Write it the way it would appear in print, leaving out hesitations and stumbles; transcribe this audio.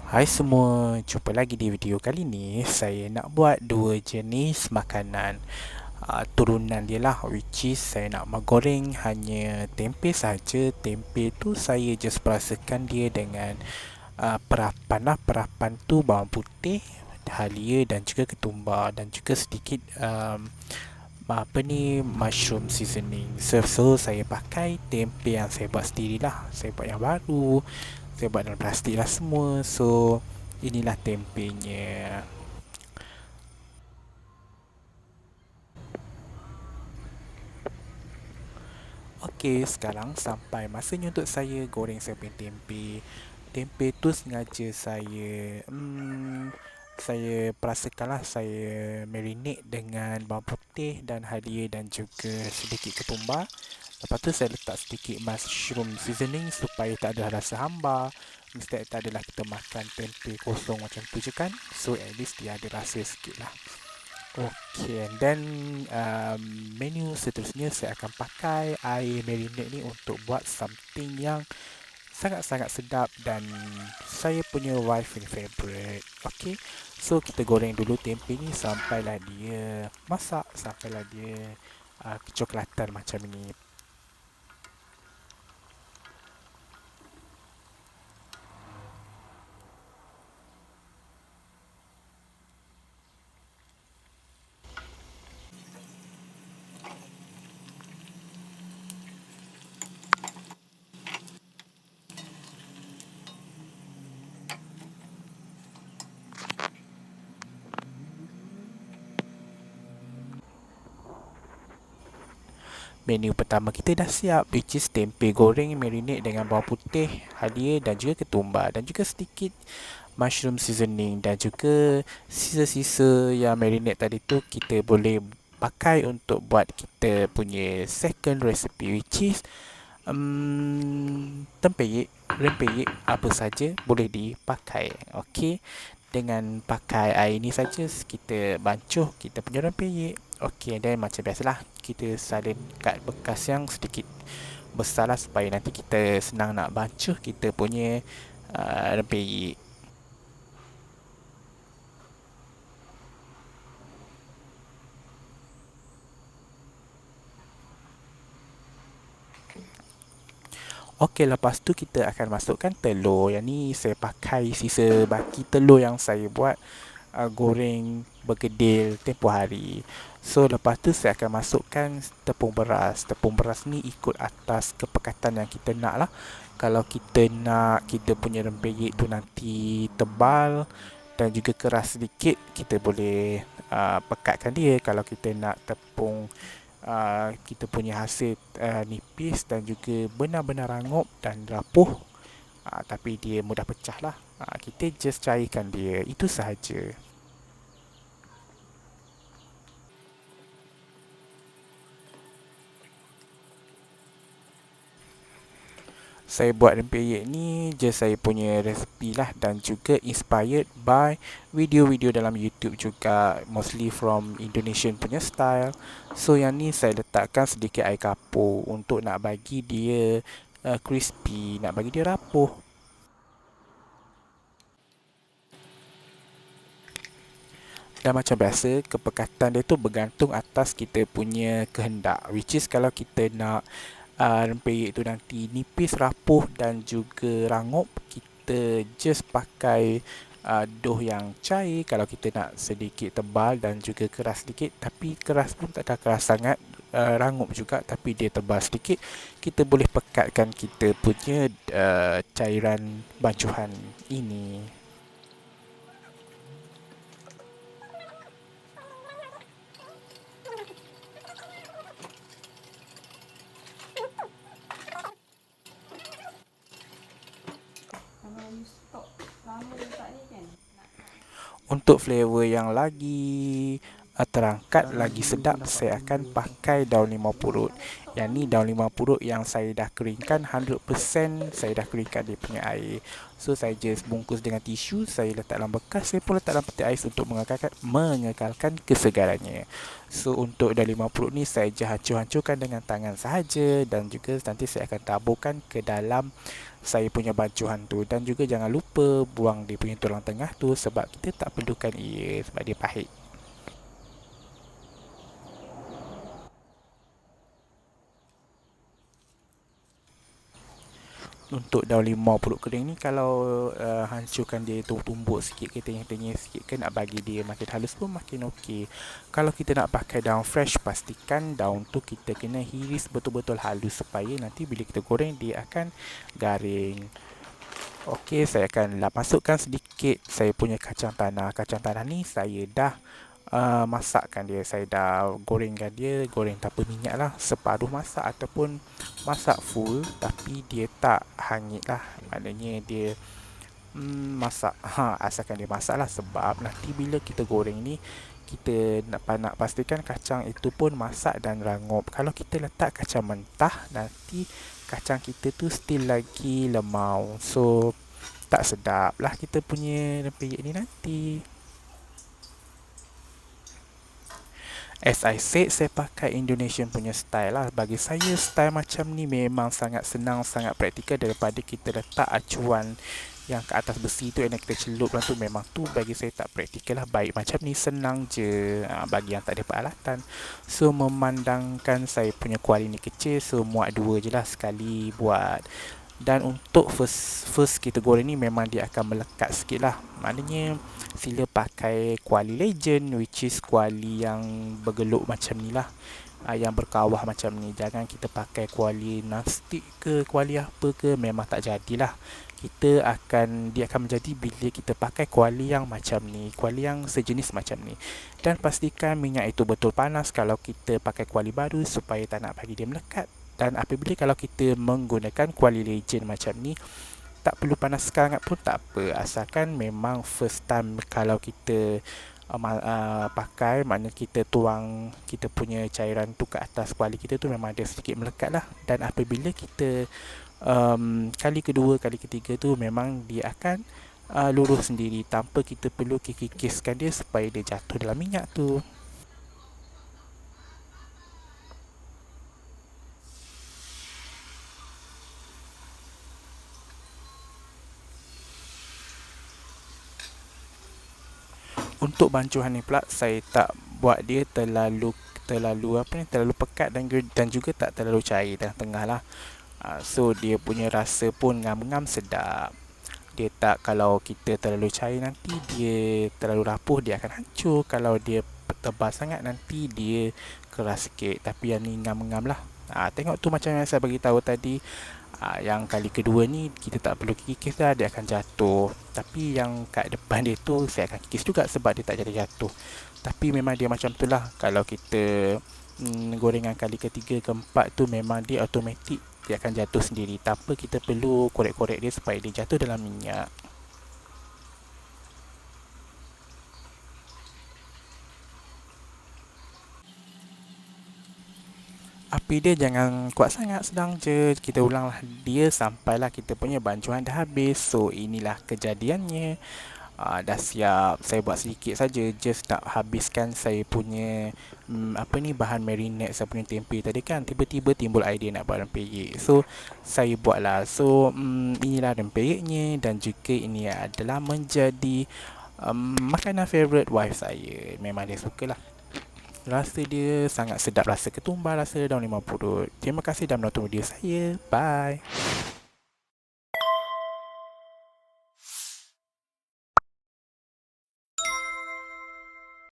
Hai semua, jumpa lagi di video kali ni. Saya nak buat dua jenis makanan turunan dia lah, which is saya nak menggoreng hanya tempe saja. Tempe tu saya just perasakan dia dengan perapan lah. Perapan tu bawang putih, halia dan juga ketumbar dan juga sedikit mushroom seasoning. So saya pakai tempe yang saya buat sendiri lah. Saya buat yang baru, saya buat dalam plastik lah semua. So inilah tempenya. Okey, sekarang sampai masanya untuk saya goreng saya punya tempe. Tempe tu sengaja saya perasakanlah saya marinate dengan bawang putih dan halia dan juga sedikit ketumbar. Lepas tu saya letak sedikit mushroom seasoning supaya tak ada rasa hambar. Mesti tak adalah kita makan tempe kosong macam tu je kan. So at least dia ada rasa sikit lah. Okay, and then menu seterusnya saya akan pakai air marinade ni untuk buat something yang sangat-sangat sedap dan saya punya wife ni favorite. Okay, so kita goreng dulu tempe ni sampailah dia masak, sampailah dia kecoklatan macam ni. Menu pertama kita dah siap, which is tempe goreng marinate dengan bawang putih, halia dan juga ketumbar dan juga sedikit mushroom seasoning dan juga sisa-sisa yang marinate tadi tu kita boleh pakai untuk buat kita punya second recipe, which is tempeyek, rempeyek, apa saja boleh dipakai. Okey, dengan pakai air ni saja kita bancuh kita punya rempeyek. Okey, dan macam biasalah kita salin kat bekas yang sedikit besar lah supaya nanti kita senang nak bancuh kita punya rempeyek. Okey, lepas tu kita akan masukkan telur. Yang ni saya pakai sisa baki telur yang saya buat goreng berkedil tempoh hari. So lepas tu saya akan masukkan tepung beras. Tepung beras ni ikut atas kepekatan yang kita nak lah. Kalau kita nak kita punya rempeyek tu nanti tebal dan juga keras sedikit, kita boleh pekatkan dia. Kalau kita nak tepung kita punya hasil nipis dan juga benar-benar rangup dan rapuh, tapi dia mudah pecah lah, kita just cairkan dia, itu sahaja. Saya buat rempeyek ni just saya punya resipi lah dan juga inspired by video-video dalam YouTube juga, mostly from Indonesian punya style. So yang ni saya letakkan sedikit air kapur untuk nak bagi dia crispy, nak bagi dia rapuh. Dan macam biasa, kepekatan dia tu bergantung atas kita punya kehendak. Which is kalau kita nak rempeyek tu nanti nipis, rapuh dan juga rangup, kita just pakai dough yang cair. Kalau kita nak sedikit tebal dan juga keras sedikit, tapi keras pun tak ada keras sangat, rangup juga tapi dia tebal sedikit, kita boleh pekatkan kita punya cairan bancuhan ini. Kalau you stop lama letak ni kan Untuk flavor yang lagi terangkat, lagi sedap, saya akan pakai daun limau purut. Yang ni daun limau purut yang saya dah keringkan 100%, saya dah keringkan dia punya air. So saya just bungkus dengan tisu, saya letak dalam bekas, saya pun letak dalam peti ais untuk mengekalkan kesegarannya. So untuk daun limau purut ni saya je hancur-hancurkan dengan tangan sahaja dan juga nanti saya akan taburkan ke dalam saya punya bancuhan tu. Dan juga jangan lupa buang dia punya tulang tengah tu sebab kita tak perlukan ia sebab dia pahit. Untuk daun limau purut kering ni, kalau hancurkan dia tu tumbuk sikit ke tenyih-tenyih sikit ke, nak bagi dia makin halus pun makin okey. Kalau kita nak pakai daun fresh, pastikan daun tu kita kena hiris betul-betul halus supaya nanti bila kita goreng dia akan garing. Okey, saya akan masukkan sedikit saya punya kacang tanah. Kacang tanah ni saya dah masakkan dia. Saya dah gorengkan dia, goreng tanpa minyak lah, separuh masak ataupun masak full tapi dia tak hangit lah. Maknanya dia masak, asalkan dia masak lah, sebab nanti bila kita goreng ni kita nak pastikan kacang itu pun masak dan rangup. Kalau kita letak kacang mentah, nanti kacang kita tu still lagi lemau, so tak sedap lah kita punya rempeyek ni nanti. As I said, saya pakai Indonesian punya style lah. Bagi saya, style macam ni memang sangat senang, sangat praktikal daripada kita letak acuan yang ke atas besi tu dan kita celup lah tu. Memang tu bagi saya tak praktikal lah. Baik macam ni, senang je bagi yang tak ada peralatan. So, memandangkan saya punya kuali ni kecil, so muat dua je lah sekali buat. Dan untuk first kita goreng ni memang dia akan melekat sikit lah. Maknanya sila pakai kuali legend, which is kuali yang bergeluk macam ni lah, yang berkawah macam ni. Jangan kita pakai kuali nonstick ke kuali apa ke, memang tak jadilah. Dia akan menjadi bila kita pakai kuali yang macam ni, kuali yang sejenis macam ni. Dan pastikan minyak itu betul panas kalau kita pakai kuali baru supaya tak nak bagi dia melekat. Dan apabila kalau kita menggunakan kuali legend macam ni, tak perlu panas sangat pun tak apa, asalkan memang first time kalau kita pakai, maknanya kita tuang kita punya cairan tu ke atas kuali kita tu memang ada sedikit melekat lah. Dan apabila kita kali kedua, kali ketiga tu memang dia akan lurus sendiri tanpa kita perlu kikiskan dia supaya dia jatuh dalam minyak tu. Untuk bancuhan ni pula, saya tak buat dia terlalu pekat dan juga tak terlalu cair, tengah-tengah lah. So dia punya rasa pun ngam-ngam sedap. Dia tak, kalau kita terlalu cair nanti dia terlalu rapuh, dia akan hancur. Kalau dia tebal sangat nanti dia keras sikit. Tapi yang ni ngam-ngam lah. Tengok tu macam yang saya bagi tahu tadi. Yang kali kedua ni kita tak perlu kikis lah, dia akan jatuh. Tapi yang kat depan dia tu saya akan kikis juga sebab dia tak jadi jatuh. Tapi memang dia macam tu lah. Kalau kita gorengan kali ketiga, keempat tu memang dia automatik dia akan jatuh sendiri tanpa kita perlu korek-korek dia supaya dia jatuh dalam minyak. Api dia jangan kuat sangat, sedang je. Kita ulanglah dia sampailah kita punya bancuhan dah habis. So inilah kejadiannya. Dah siap. Saya buat sedikit saja, just nak habiskan saya punya bahan marinade saya punya tempe tadi kan. Tiba-tiba timbul idea nak buat rempeyek. So saya buatlah. So inilah rempeyeknya dan juga ini adalah menjadi makanan favorite wife saya. Memang dia sukalah. Rasa dia sangat sedap, rasa ketumbar, rasa daun limau purut. Terima kasih dah menonton video saya. Bye.